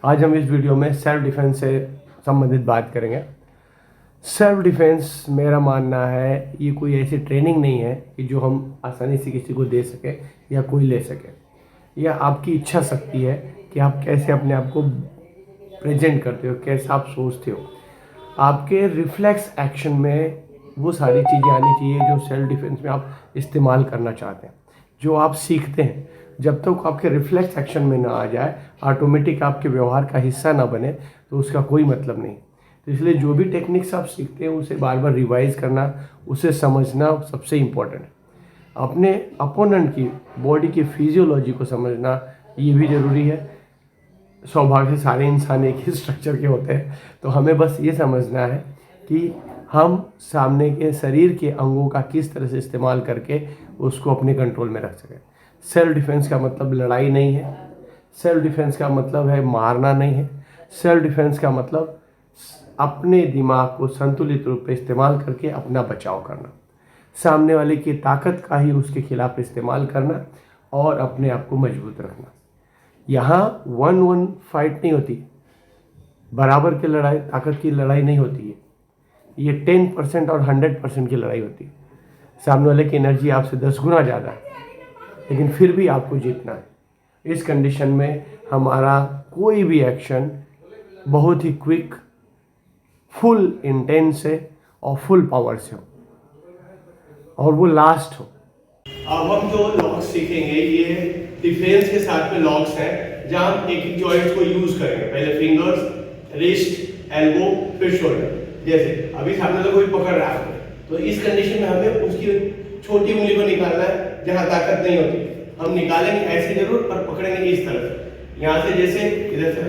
आज हम इस वीडियो में सेल्फ डिफेंस से संबंधित बात करेंगे। सेल्फ डिफेंस मेरा मानना है ये कोई ऐसी ट्रेनिंग नहीं है कि जो हम आसानी से किसी को दे सके या कोई ले सके। यह आपकी इच्छा शक्ति है कि आप कैसे अपने आप को प्रेजेंट करते हो, कैसे आप सोचते हो। आपके रिफ्लेक्स एक्शन में वो सारी चीज़ें आनी चाहिए जो सेल्फ डिफेंस में आप इस्तेमाल करना चाहते हैं, जो आप सीखते हैं। जब तक आपके रिफ्लेक्स एक्शन में ना आ जाए, ऑटोमेटिक आपके व्यवहार का हिस्सा ना बने, तो उसका कोई मतलब नहीं। तो इसलिए जो भी टेक्निक्स आप सीखते हैं उसे बार बार रिवाइज करना, उसे समझना सबसे इम्पोर्टेंट है। अपने अपोनेंट की बॉडी की फिजियोलॉजी को समझना ये भी ज़रूरी है। सौभाग्य से सारे इंसान एक ही स्ट्रक्चर के होते हैं, तो हमें बस ये समझना है कि हम सामने के शरीर के अंगों का किस तरह से इस्तेमाल करके उसको अपने कंट्रोल में रख सकें। सेल्फ डिफेंस का मतलब लड़ाई नहीं है, सेल्फ डिफेंस का मतलब है मारना नहीं है। सेल्फ डिफेंस का मतलब अपने दिमाग को संतुलित रूप से इस्तेमाल करके अपना बचाव करना, सामने वाले की ताकत का ही उसके खिलाफ इस्तेमाल करना और अपने आप को मजबूत रखना। यहाँ 1-1 फाइट नहीं होती, बराबर की लड़ाई, ताकत की लड़ाई नहीं होती है। ये 10% और 100% की लड़ाई होती है। सामने वाले की एनर्जी आपसे 10 गुना ज़्यादा है, लेकिन फिर भी आपको जीतना है। इस कंडीशन में हमारा कोई भी एक्शन बहुत ही क्विक, फुल इंटेंस है और फुल पावर से हो और वो लास्ट हो। अब हम जो लॉक्स सीखेंगे ये डिफेंस के साथ में लॉक्स हैं, जहां हम एक एक जॉइंट को यूज करेंगे। पहले फिंगर्स, रिस्ट, एल्बो, फिर शोल्डर। जैसे अभी सामने से कोई पकड़ रहा है तो इस कंडीशन में हमें उसकी छोटी उंगली को निकालना है जहां ताकत नहीं होती। हम निकालेंगे ऐसे जरूर, पर पकड़ेंगे इस तरह से। यहाँ से जैसे इधर से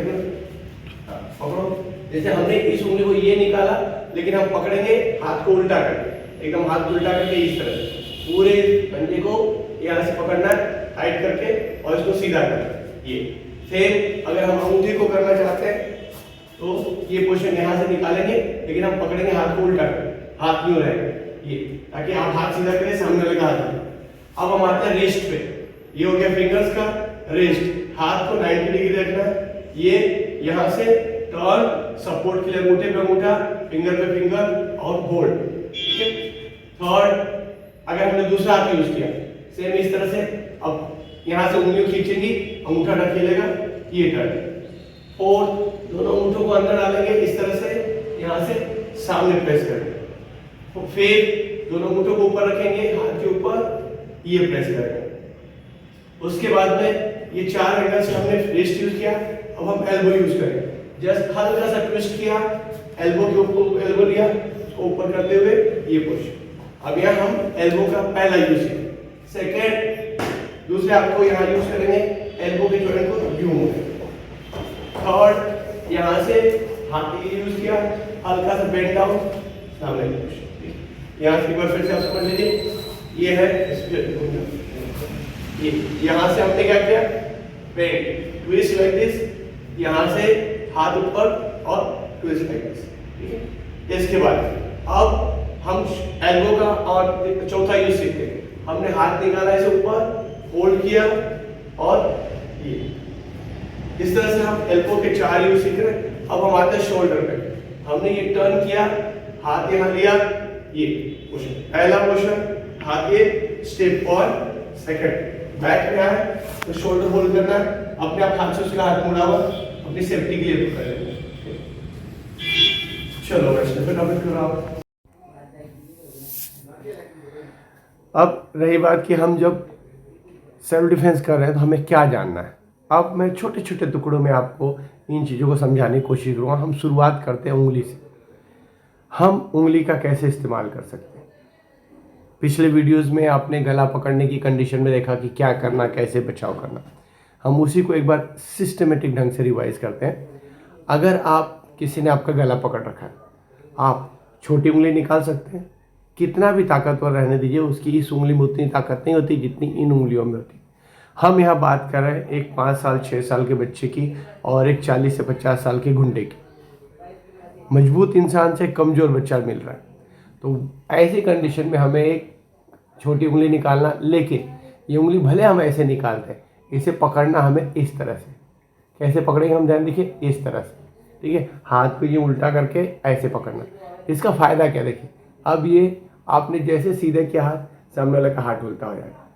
पकड़ो, जैसे हमने इस उंगली को ये निकाला, लेकिन हम पकड़ेंगे हाथ को उल्टा करके, एकदम हाथ उल्टा करके इस तरह से पूरे पंजे को यहाँ से पकड़ना है टाइट करके और इसको सीधा करना। ये सेम अगर हम अंगूठे को करना चाहते हैं तो ये पोजीशन यहाँ से निकालेंगे, लेकिन हम पकड़ेंगे हाथ को उल्टा करके, हाथ यूं रहेगा ये, ताकि आप हाथ सीधा करें, सामने वाले का हाथ। अब हम आते हैं रिस्ट पे। ये हो गया फिंगर्स का रिस्ट, हाथ को 90 डिग्री रखना। ये यहाँ से टर्न, सपोर्ट के लिए अंगूठे पे अंगूठा, फिंगर पे फिंगर और होल्ड। ठीक है। थर्ड, अगर हमने दूसरा हाथ यूज किया सेम इस तरह से, अब यहाँ से उंगलियों खींचेंगी, अंगूठा ढकेलेगा, ये टर्न। फोर्थ, दोनों अंगूठों को अंदर डालेंगे इस तरह से, यहाँ से सामने प्रेस करेंगे। फिर दोनों अंगूठों को ऊपर रखेंगे, हाथ के ऊपर, ये प्रेस करेंगे। उसके बाद में ये 4 एंगल से हमने रिस्ट यूज किया, अब हम एल्बो यूज करेंगे। जस्ट हल्का सा ट्विस्ट किया, एल्बो के ऊपर एल्बो लिया, उसको ऊपर करते हुए ये पोजीशन। अब यहाँ हम एल्बो का पहला यूज किया। सेकेंड, दूसरे हाथ को यहाँ यूज करेंगे, एल्बो के जॉइंट को यूं मोड़ेंगे। थर्ड, यहाँ से हाथ ये यूज किया, हल्का सा बेंड डाउन, सामने की पोजीशन। यहाँ से एक बार फिर से आप समझ लीजिए, ये है ये, यहाँ से हमने क्या किया, बेंड, ट्विस्ट लाइक दिस, यहाँ से हाथ ऊपर और ट्विस्ट लाइक दिस। ठीक है। इसके बाद अब हम एल्बो का और चौथा यूज सीखते हैं। हमने हाथ निकाला ऐसे ऊपर, होल्ड किया और ये इस तरह से हम एल्बो के 4 यूज सीख रहे हैं। अब हम आते हैं शोल्डर पे। हमने ये टर्न किया, हाथ यहाँ लिया, ये पोजीशन, पहला पोजीशन, हाथ ये स्टेप और सेकंड, बैक में आए तो शोल्डर होल्ड करना है, अपने आप हाथ से उसका हाथ मुड़ा हुआ, अपनी सेफ्टी के लिए कर लेंगे। चलो वैसे फिर अब करो। अब रही बात कि हम जब सेल्फ डिफेंस कर रहे हैं तो हमें क्या जानना है। अब मैं छोटे छोटे टुकड़ों में आपको इन चीज़ों को समझाने की कोशिश करूँगा। हम शुरुआत करते हैं उंगली से। हम उंगली का कैसे इस्तेमाल कर सकते हैं। पिछले वीडियोस में आपने गला पकड़ने की कंडीशन में देखा कि क्या करना, कैसे बचाव करना। हम उसी को एक बार सिस्टमेटिक ढंग से रिवाइज करते हैं। अगर आप किसी ने आपका गला पकड़ रखा है, आप छोटी उंगली निकाल सकते हैं, कितना भी ताकतवर रहने दीजिए, उसकी इस उंगली में उतनी ताकत नहीं होती जितनी इन उंगलियों में होती। हम यहाँ बात कर रहे हैं एक 5 साल 6 साल के बच्चे की और एक 40 से 50 साल के गुंडे की। मजबूत इंसान से कमज़ोर बच्चा मिल रहा है, तो ऐसी कंडीशन में हमें एक छोटी उंगली निकालना, लेकिन ये उंगली भले हम ऐसे निकालते हैं, इसे पकड़ना हमें इस तरह से, कैसे पकड़ेंगे हम, ध्यान देखिए इस तरह से, ठीक है। हाथ को ये उल्टा करके ऐसे पकड़ना। इसका फ़ायदा क्या, देखिए अब ये आपने जैसे सीधे किया हाथ, सामने वाले का हाथ उल्टा हो जाएगा।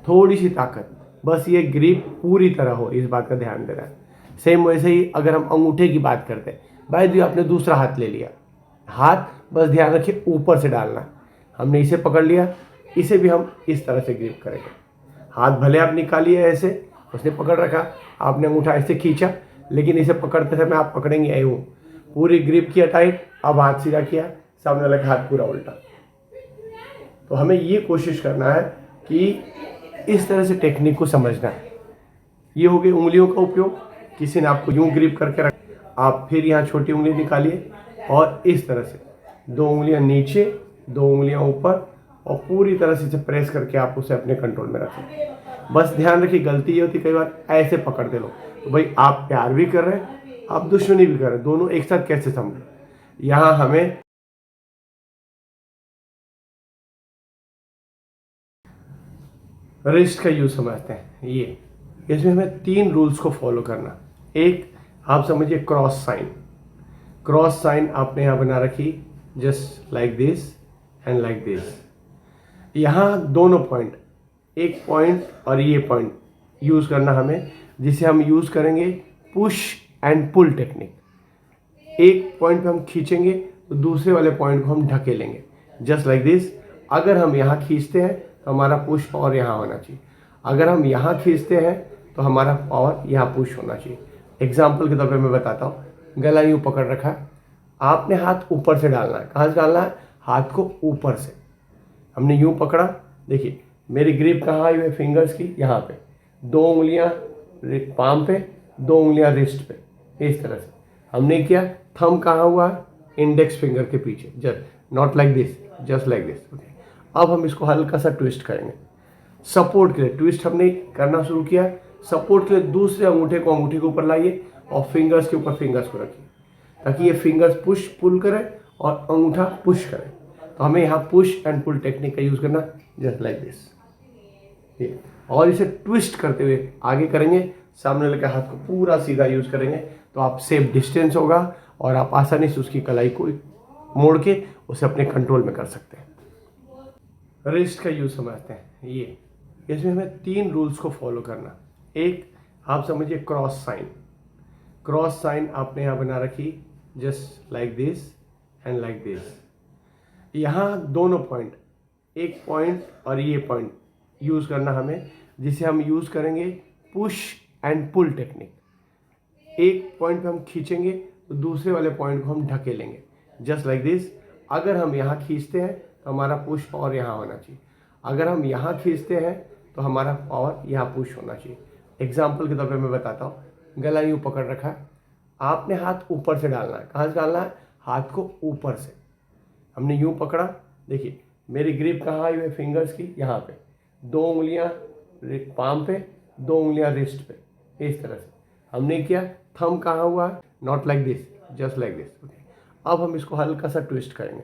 थोड़ी सी ताकत, बस ये ग्रिप पूरी तरह हो, इस बात का ध्यान देना है। सेम वैसे ही अगर हम अंगूठे की बात करते हैं, भाई जी आपने दूसरा हाथ ले लिया, हाथ बस ध्यान रखिए ऊपर से डालना। हमने इसे पकड़ लिया, इसे भी हम इस तरह से ग्रिप करेंगे। हाथ भले आप निकालिए ऐसे, उसने पकड़ रखा, आपने अंगूठा ऐसे खींचा, लेकिन इसे पकड़ते समय आप पकड़ेंगे यूँ, पूरी ग्रिप किया टाइट, अब हाथ सीधा किया, सामने वाले का हाथ पूरा उल्टा। तो हमें ये कोशिश करना है कि इस तरह से टेक्निक को समझना है। ये हो गई उंगलियों का उपयोग। किसी ने आपको यूं ग्रिप करके रख, आप फिर यहाँ छोटी उंगली निकालिए और इस तरह से 2 उंगलियां नीचे, 2 उंगलियां ऊपर, और पूरी तरह से इसे प्रेस करके आप उसे अपने कंट्रोल में रखें। बस ध्यान रखिए, गलती ये होती कई बार ऐसे पकड़ते लोग, तो भाई आप प्यार भी कर रहे हैं, आप दुश्मनी भी कर रहे हैं, दोनों एक साथ कैसे समझे। यहाँ हमें रिस्ट का यूज समझते हैं। ये इसमें हमें 3 रूल्स को फॉलो करना। एक, आप समझिए क्रॉस साइन। क्रॉस साइन आपने यहाँ बना रखी, just like this and like this. यहाँ दोनों पॉइंट, एक पॉइंट और ये पॉइंट यूज करना हमें, जिसे हम यूज करेंगे पुश एंड पुल टेक्निक। एक पॉइंट पे हम खींचेंगे तो दूसरे वाले पॉइंट को हम ढकेलेंगे, जस्ट लाइक दिस। अगर हम यहाँ खींचते हैं तो हमारा पुश पावर यहाँ होना चाहिए, अगर हम यहाँ खींचते हैं तो हमारा पावर यहाँ पुश होना चाहिए। एग्जाम्पल के तौर पे मैं बताता हूँ, गला यूँ पकड़ रखा है, आपने हाथ ऊपर से डालना है। कहाँ से डालना है, हाथ को ऊपर से। हमने यूँ पकड़ा, देखिए मेरी ग्रिप कहाँ आई हुई है फिंगर्स की, यहाँ पे 2 उंगलियाँ पाम पे, 2 उंगलियाँ रिस्ट पे, इस तरह से हमने किया। थंब कहाँ हुआ, इंडेक्स फिंगर के पीछे, just not like this, just like this. अब हम इसको हल्का सा ट्विस्ट करेंगे सपोर्ट के लिए। ट्विस्ट हमने करना शुरू किया, सपोर्ट के लिए दूसरे अंगूठे को अंगूठे के ऊपर लाइए और फिंगर्स के ऊपर फिंगर्स को रखिए, ताकि ये फिंगर्स पुश पुल करे और अंगूठा पुश करे। तो हमें यहाँ पुश एंड पुल टेक्निक का यूज करना, जस्ट लाइक दिस। और इसे ट्विस्ट करते हुए आगे करेंगे, सामने वाले के हाथ को पूरा सीधा यूज करेंगे, तो आप सेफ डिस्टेंस होगा और आप आसानी से उसकी कलाई को मोड़ के उसे अपने कंट्रोल में कर सकते हैं। रिस्ट का यूज समझते हैं। ये इसमें हमें 3 रूल्स को फॉलो करना। एक, आप समझिए क्रॉस साइन। क्रॉस साइन आपने यहाँ बना रखी, just like this and like this. यहाँ दोनों पॉइंट, एक पॉइंट और ये पॉइंट यूज करना हमें, जिसे हम यूज करेंगे पुश एंड पुल टेक्निक। एक पॉइंट पे हम खींचेंगे तो दूसरे वाले पॉइंट को हम ढकेलेंगे, जस्ट लाइक दिस। अगर हम यहाँ खींचते हैं तो हमारा पुश पावर यहाँ होना चाहिए, अगर हम यहाँ खींचते हैं तो हमारा पावर यहाँ पुश होना चाहिए। एग्जाम्पल के तौर पे मैं बताता हूँ, गला यूँ पकड़ रखा है, आपने हाथ ऊपर से डालना है। कहाँ से डालना है, हाथ को ऊपर से। हमने यूँ पकड़ा, देखिए मेरी ग्रिप कहाँ आई हुई है फिंगर्स की, यहाँ पे 2 उंगलियाँ पाम पे, 2 उंगलियाँ रिस्ट पे, इस तरह से हमने किया। थंब कहाँ हुआ, not like this, just like this. अब हम इसको हल्का सा ट्विस्ट करेंगे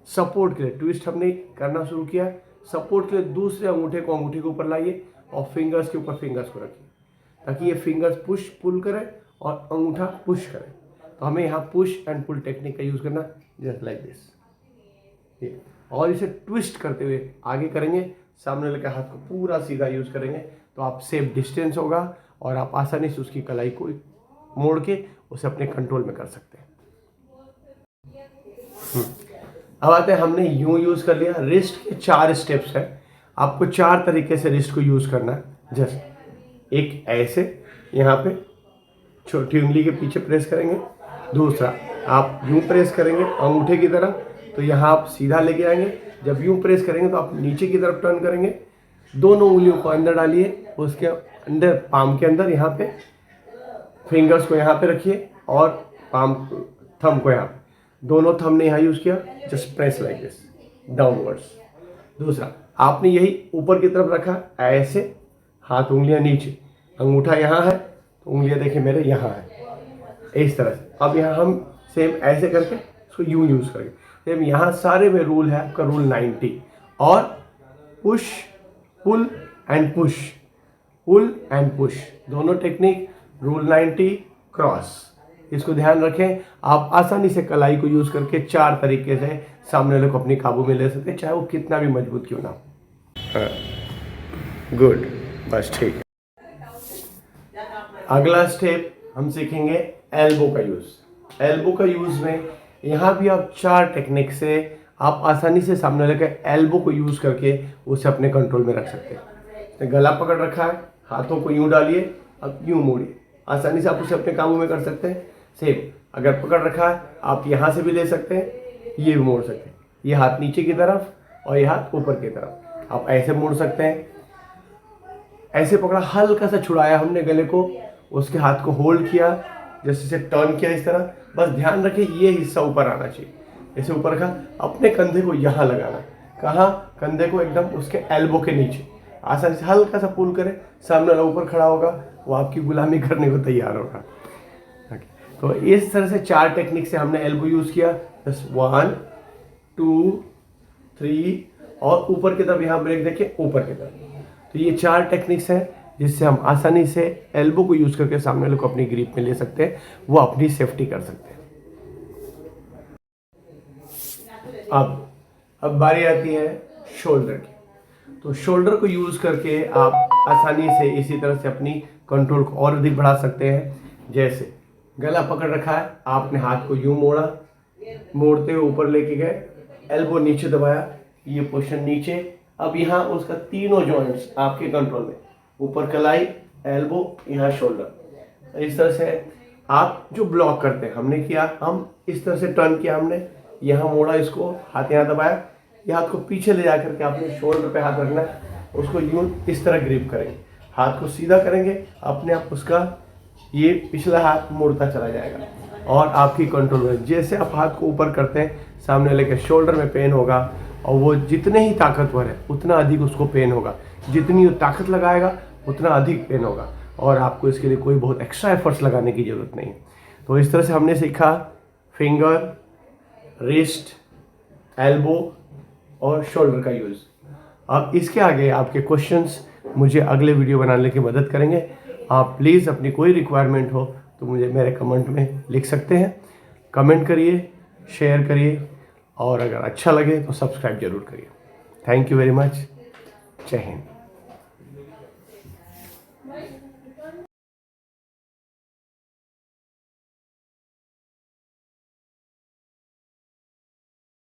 सपोर्ट के लिए। ट्विस्ट हमने करना शुरू किया, सपोर्ट के लिए दूसरे अंगूठे को अंगूठे के ऊपर लाइए और फिंगर्स के ऊपर फिंगर्स को रखिए, ताकि ये फिंगर्स पुश पुल करे और अंगूठा पुश करे। तो हमें यहाँ पुश एंड पुल टेक्निक का यूज करना, जस्ट लाइक दिस। और इसे ट्विस्ट करते हुए आगे करेंगे, सामने वाले के हाथ को पूरा सीधा यूज करेंगे, तो आप सेफ डिस्टेंस होगा और आप आसानी से उसकी कलाई को मोड़ के उसे अपने कंट्रोल में कर सकते हैं। अब आते हैं, हमने यूं यूज कर लिया। रिस्ट के 4 स्टेप्स हैं, आपको 4 तरीके से रिस्ट को यूज करना है। जस्ट एक ऐसे यहाँ पे छोटी उंगली के पीछे प्रेस करेंगे, दूसरा आप यूं प्रेस करेंगे अंगूठे की तरह, तो यहाँ आप सीधा लेके आएंगे। जब यूं प्रेस करेंगे तो आप नीचे की तरफ टर्न करेंगे, दोनों उंगलियों को अंदर डालिए, उसके अंदर पाम के अंदर यहाँ पे फिंगर्स को यहाँ पे रखिए और पाम थंब को यहाँ, दोनों थंब ने यहाँ यूज किया, just press like this downwards. दूसरा, आपने यही ऊपर की तरफ रखा ऐसे, हाथ उंगलियां नीचे, अंगूठा यहाँ है तो उंगलियां देखिए मेरे यहाँ है, इस तरह से। अब यहाँ हम सेम ऐसे करके इसको यूं यूज करेंगे। सेम यहाँ सारे में रूल है आपका रूल 90, और push pull and push, pull and push, दोनों टेक्निक रूल 90 क्रॉस, इसको ध्यान रखें। आप आसानी से कलाई को यूज़ करके 4 तरीके से सामने वाले को अपनी काबू में ले सकते हैं, चाहे वो कितना भी मजबूत क्यों ना हो। गुड, बस ठीक है। अगला स्टेप हम सीखेंगे एल्बो का यूज़। एल्बो का यूज़ में यहाँ भी आप 4 टेक्निक से आप आसानी से सामने वाले के एल्बो को यूज़ करके उसे अपने कंट्रोल में रख सकते हैं। गला पकड़ रखा है, हाथों को यूँ डालिए, अब यूँ मोड़िए, आसानी से आप उसे अपने काबू में कर सकते हैं। सेम, अगर पकड़ रखा है आप यहाँ से भी ले सकते हैं, ये भी मोड़ सकते हैं, ये हाथ नीचे की तरफ और ये हाथ ऊपर की तरफ, आप ऐसे मोड़ सकते हैं। ऐसे पकड़ा, हल्का सा छुड़ाया हमने गले को, उसके हाथ को होल्ड किया, जैसे से टर्न किया इस तरह। बस ध्यान रखें ये हिस्सा ऊपर आना चाहिए, ऐसे ऊपर का। अपने कंधे को यहाँ लगाना, कहाँ, कंधे को एकदम उसके एल्बो के नीचे, आसानी से हल्का सा पुल करें, सामने वाला ऊपर खड़ा होगा, वो आपकी गुलामी करने को तैयार होगा। तो इस तरह से 4 टेक्निक से हमने एल्बो यूज़ किया। बस 1 2 3 और ऊपर की तरफ, यहाँ ब्रेक देखिए ऊपर की तरफ। तो ये 4 टेक्निक्स हैं जिससे हम आसानी से एल्बो को यूज़ करके सामने वाले को अपनी ग्रिप में ले सकते हैं, वो अपनी सेफ्टी कर सकते हैं। अब बारी आती है शोल्डर की। तो शोल्डर को यूज़ करके आप आसानी से इसी तरह से अपनी कंट्रोल को और अधिक बढ़ा सकते हैं। जैसे गला पकड़ रखा है, आपने हाथ को यूं मोड़ा, मोड़ते हुए ऊपर लेके गए, एल्बो नीचे दबाया, ये पोजीशन नीचे। अब यहाँ उसका तीनों जॉइंट्स आपके कंट्रोल में, ऊपर कलाई, एल्बो, यहाँ शोल्डर। इस तरह से आप जो ब्लॉक करते हैं, हमने किया, हम इस तरह से टर्न किया, हमने यहाँ मोड़ा, इसको हाथ यहाँ दबाया, ये हाथ को पीछे ले जा करके आपने शोल्डर पे हाथ रखना है, उसको यूं इस तरह ग्रिप करेंगे, हाथ को सीधा करेंगे, अपने आप उसका ये पिछला हाथ मुड़ता चला जाएगा और आपकी कंट्रोल में। जैसे आप हाथ को ऊपर करते हैं, सामने वाले के शोल्डर में पेन होगा, और वो जितने ही ताकतवर है उतना अधिक उसको पेन होगा, जितनी वो ताकत लगाएगा उतना अधिक पेन होगा, और आपको इसके लिए कोई बहुत एक्स्ट्रा एफर्ट्स लगाने की ज़रूरत नहीं है। तो इस तरह से हमने सीखा फिंगर, रिस्ट, एल्बो और शोल्डर का यूज़। अब इसके आगे आपके क्वेश्चंस मुझे अगले वीडियो बनाने की मदद करेंगे। आप प्लीज़ अपनी कोई रिक्वायरमेंट हो तो मुझे मेरे कमेंट में लिख सकते हैं। कमेंट करिए, शेयर करिए, और अगर अच्छा लगे तो सब्सक्राइब जरूर करिए। Thank you very much. जय हिंद।